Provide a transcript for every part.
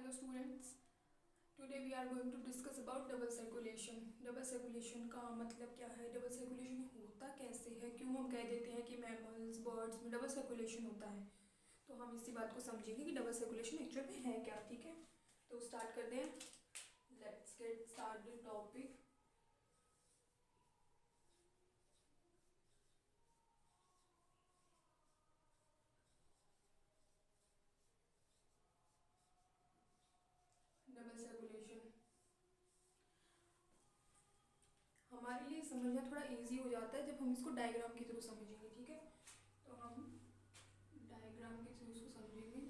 Hello students, today we are going to discuss about double circulation. Double circulation का मतलब क्या है, double circulation होता कैसे है, क्यों हम कह देते हैं कि मैमल्स बर्ड्स में डबल सर्कुलेशन होता है। तो हम इसी बात को समझेंगे कि डबल सर्कुलेशन एक्चुअल में है क्या। ठीक है, तो स्टार्ट करते हैं। Let's get start the topic. Double circulation हमारे लिए समझना थोड़ा इजी हो जाता है जब हम इसको डायग्राम के थ्रू समझेंगे। ठीक है, तो हम डायग्राम के थ्रू इसको समझेंगे।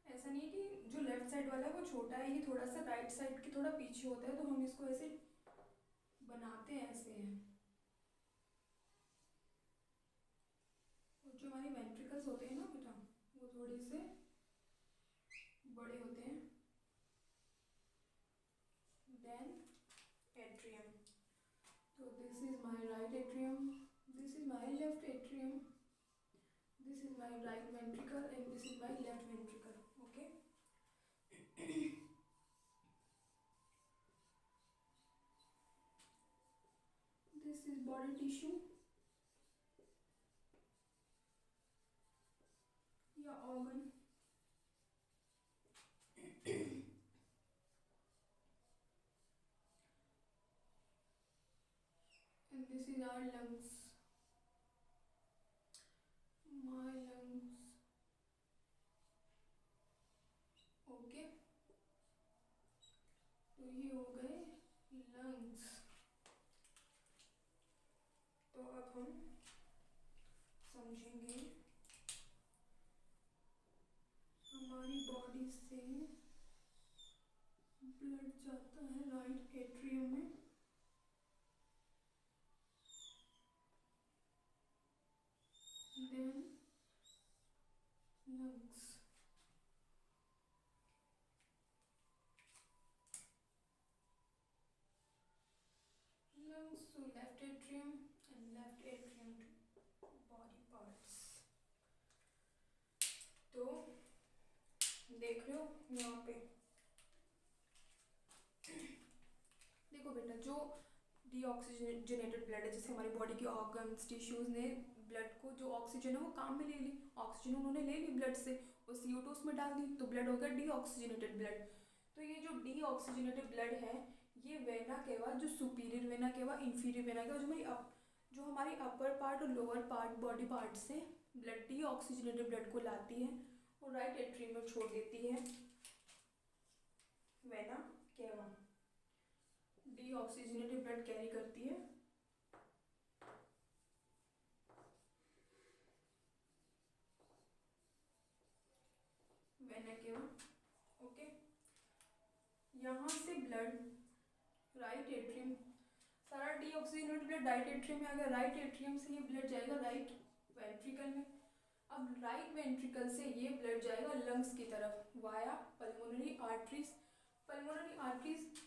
ऐसा नहीं है कि जो लेफ्ट साइड वाला है वो छोटा है, ये थोड़ा सा राइट साइड के थोड़ा पीछे होता है, तो हम इसको ऐसे बनाते हैं, ऐसे हैं। और जो हमारी वेंट्रिकल्स होते हैं ना बेटा, वो थोड़े से बड़े होते हैं देन एट्रियम। तो this is my right atrium, this is my left atrium, this is my right ventricle and this is my left ventricle. Okay, this is body tissue या organ and this is our lungs, my lungs. Okay, तो ये हो गए lungs. तो अब हम समझेंगे हमारी बॉडी से ब्लड जाता है राइट एट्रियम में, then lungs. Lungs to left atrium and left atrium to body parts. तो देख रहे हो यहाँ पे, देखो बेटा, जो डीऑक्सीजनेटेड ब्लड है, जैसे हमारी बॉडी के ऑर्गन्स टिश्यूज ने ब्लड को, जो ऑक्सीजन है वो काम में ले ली, ऑक्सीजन उन्होंने ले ली ब्लड से, वो CO2 उसमें डाल दी, तो ब्लड हो गया डीऑक्सीजनेटेड ब्लड। तो ये जो डीऑक्सीजनेटेड ब्लड है, ये वेना केवा, जो superior vena cava, inferior vena cava, जो हमारी अपर पार्ट और लोअर पार्ट बॉडी पार्ट से ब्लड डीऑक्सीजनेटेड ब्लड को लाती है और राइट एट्रियम में छोड़ देती है vena cava. Deoxygenated blood carry करती है वेना केवा। ओके, यहाँ से ब्लड राइट एट्रियम, सारा डीऑक्सीजनेटेड ब्लड राइट एट्रियम में आ गया, राइट एट्रियम से ये ब्लड जाएगा राइट वेंट्रिकल में। अब राइट वेंट्रिकल से ये ब्लड जाएगा लंग्स की तरफ via pulmonary arteries. Pulmonary arteries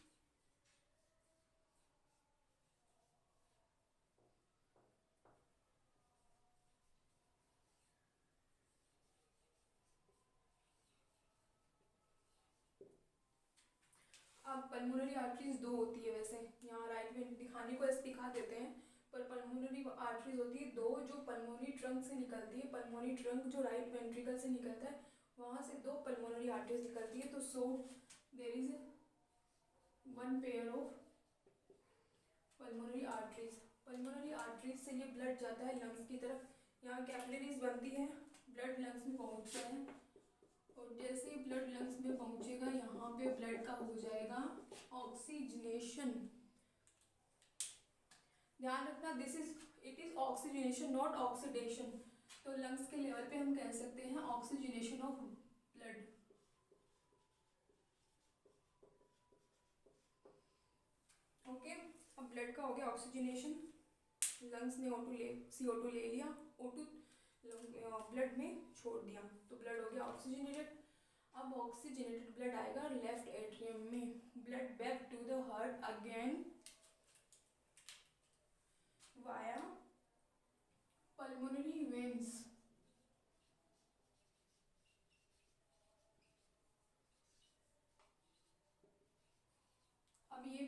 अब पल्मोनरी आर्टरीज दो होती है, वैसे यहाँ राइट में दिखाने को ऐसे दिखा देते हैं, पर पल्मोनरी आर्टरीज होती है दो, जो पल्मोनरी ट्रंक से निकलती है। पल्मोनरी ट्रंक जो राइट वेंट्रिकल से निकलता है, वहाँ से दो पल्मोनरी आर्टरीज निकलती है। तो so there is one pair of pulmonary arteries. Pulmonary arteries से ये ब्लड जाता है लंग्स की तरफ, यहाँ कैपिलरीज बनती है, ब्लड लंग्स में पहुँचता है, और जैसे ही ब्लड लंग्स में पहुंचेगा, यहाँ पे ब्लड का हो जाएगा ऑक्सीजनेशन। ध्यान रखना, this is it is oxygenation not oxidation. तो लंग्स के लेवल पे हम कह सकते हैं ऑक्सीजनेशन ऑफ ब्लड। ओके, अब ब्लड का हो गया ऑक्सीजनेशन, लंग्स ने CO2 ले लिया, O2 ब्लड में छोड़ दिया, तो ब्लड हो गया ऑक्सीजनेटेड। अब ऑक्सीजनेटेड ब्लड आएगा लेफ्ट एट्रियम में, blood back to the heart again via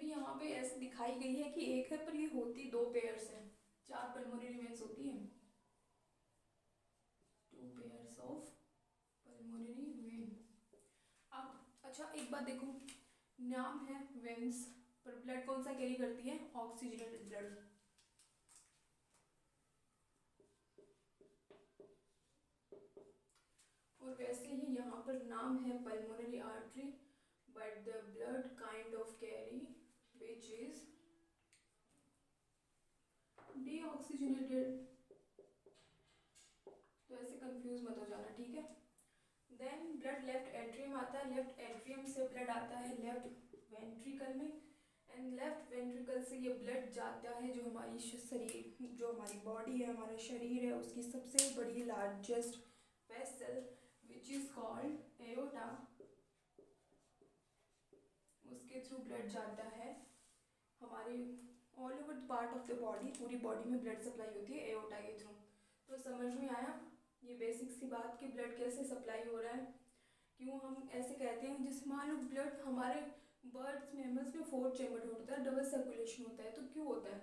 भी यहाँ पे ऐसे दिखाई गई है कि एक है, पर ये होती 2 पेयर्स है। 4 पल्मोनरी वेन्स होती हैं, 2 पेयर्स ऑफ पल्मोनरी वेन। अब अच्छा एक बात देखो, नाम है वेन्स, पर ब्लड कौन सा कैरी करती है? Oxygenated blood. और वैसे ही यहाँ पर नाम है pulmonary artery, but the blood kind of carry which is deoxygenated. तो ऐसे कंफ्यूज मत हो जाना, ठीक है। देन ब्लड लेफ्ट एट्रियम आता है, लेफ्ट एट्रियम से ब्लड आता है लेफ्ट वेंट्रिकल में, एंड लेफ्ट वेंट्रिकल से ये ब्लड जाता है जो हमारी शरीर, जो हमारी बॉडी है, हमारा शरीर है, उसकी सबसे बड़ी largest vessel which is called aorta, उसके थ्रू ब्लड जाता है हमारे all over the part of the body, पूरी बॉडी में ब्लड सप्लाई होती है एओर्टा के थ्रू। तो समझ में आया ये बेसिक सी बात कि ब्लड कैसे सप्लाई हो रहा है। क्यों हम ऐसे कहते हैं, जिस मान लो ब्लड हमारे बर्ड्स मैमल्स में 4 चैम्बर होता है, डबल सर्कुलेशन होता है। तो क्यों होता है?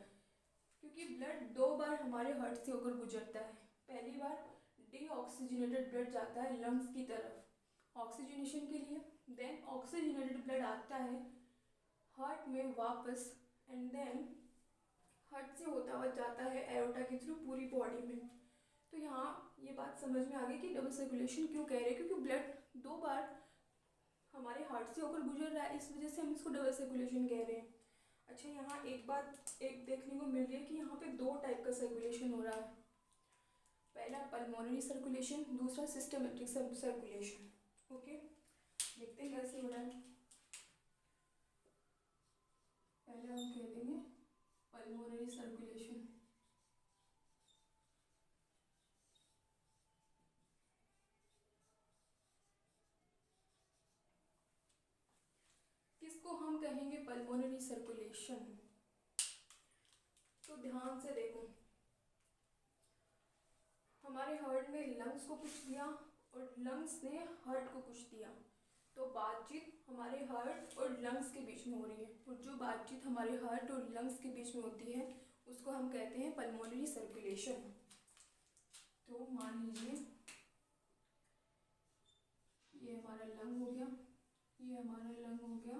क्योंकि ब्लड 2 बार हमारे हार्ट से होकर गुजरता है। पहली बार डीऑक्सीजनेटेड ब्लड जाता है लंग्स की तरफ ऑक्सीजनेशन के लिए, देन ऑक्सीजनेटेड ब्लड आता है हार्ट में वापस, एंड देन हार्ट से होता हुआ जाता है एओर्टा के थ्रू पूरी बॉडी में। तो यहाँ ये बात समझ में आ गई कि डबल सर्कुलेशन क्यों कह रहे हैं, क्योंकि ब्लड 2 बार हमारे हार्ट से होकर गुजर रहा है, इस वजह से हम इसको डबल सर्कुलेशन कह रहे हैं। अच्छा यहाँ एक बात एक देखने को मिल रही है कि यहाँ पे 2 टाइप का सर्कुलेशन हो रहा है। पहला पल्मोनरी सर्कुलेशन, दूसरा सिस्टमेटिक सर्कुलेशन। ओके, देखते हैं कैसे हो रहा है। पहले हम कह देंगे पल्मोनरी सर्कुलेशन। किसको हम कहेंगे पल्मोनरी सर्कुलेशन? तो ध्यान से देखो, हमारे हार्ट ने लंग्स को पुश दिया और लंग्स ने हार्ट को पुश दिया। तो बातचीत हमारे हार्ट और लंग्स के बीच में हो रही है, और जो बातचीत हमारे हार्ट और लंग्स के बीच में होती है उसको हम कहते हैं पल्मोनरी सर्कुलेशन। तो मान लीजिए ये हमारा लंग हो गया, ये हमारा लंग हो गया,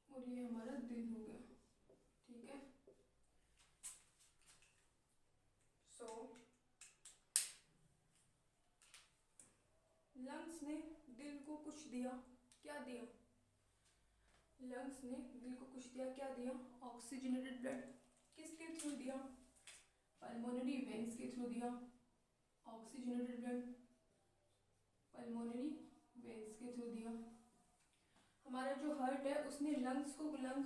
और ये हमारा दिल हो गया, ठीक है। सो लंग्स ने दिल को कुछ दिया, क्या दिया? लंग्स ने दिल को कुछ दिया, क्या दिया? Oxygenated blood. किसके थ्रू दिया? पल्मोनरी वेन्स के थ्रू दिया ऑक्सीजनेटेड ब्लड, पल्मोनरी वेन्स के थ्रू दिया। हमारा जो हार्ट है उसने लंग्स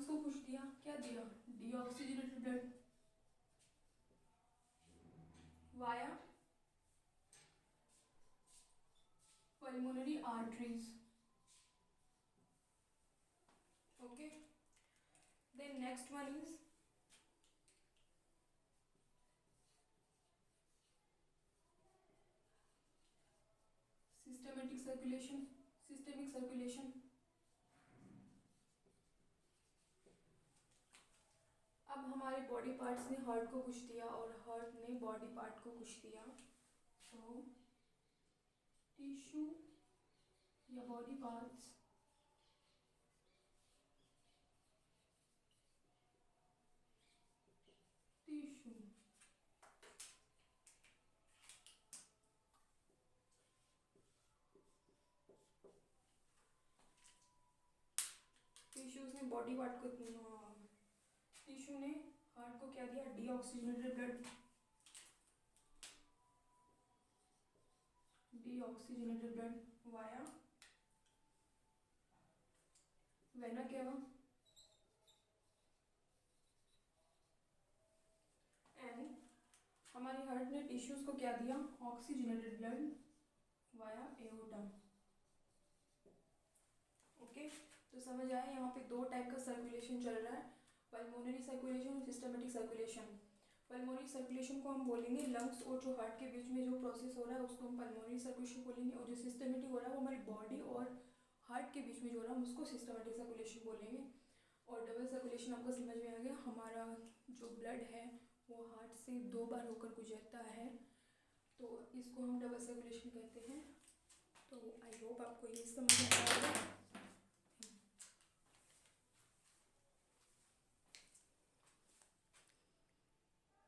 को कुछ दिया, क्या दिया? Deoxygenated blood via pulmonary arteries. Okay, then next one is systematic circulation. Systemic circulation, अब हमारे बॉडी पार्ट्स ने हार्ट को कुछ दिया और हार्ट ने बॉडी पार्ट को कुछ दिया। तो टिश्यू या बॉडी पार्ट्स टिश्यू टिश्यूज ने बॉडी पार्ट को, टिश्यू ने हार्ट को क्या दिया? Deoxygenated blood, deoxygenated blood via vena cava, and हमारी हार्ट ने टिश्यूज को क्या दिया? Oxygenated blood via aorta. Okay, तो समझ आया यहाँ पे 2 टाइप का सर्कुलेशन चल रहा है, पल्मोनरी सर्कुलेशन और सिस्टमेटिक सर्कुलेशन। पल्मोनरी सर्कुलेशन को हम बोलेंगे लंग्स और जो हार्ट के बीच में जो प्रोसेस हो रहा है उसको हम पल्मोनरी सर्कुलेशन बोलेंगे, और जो सिस्टमेटिक हो रहा है वो हमारी बॉडी और हार्ट के बीच में जो हो रहा है हम उसको सिस्टमेटिक सर्कुलेशन बोलेंगे। और डबल सर्कुलेशन आपको समझ में आ गया, हमारा जो ब्लड है वो हार्ट से 2 बार होकर गुजरता है, तो इसको हम डबल सर्कुलेशन कहते हैं। तो आई होप आपको ये समझ आ रहा है।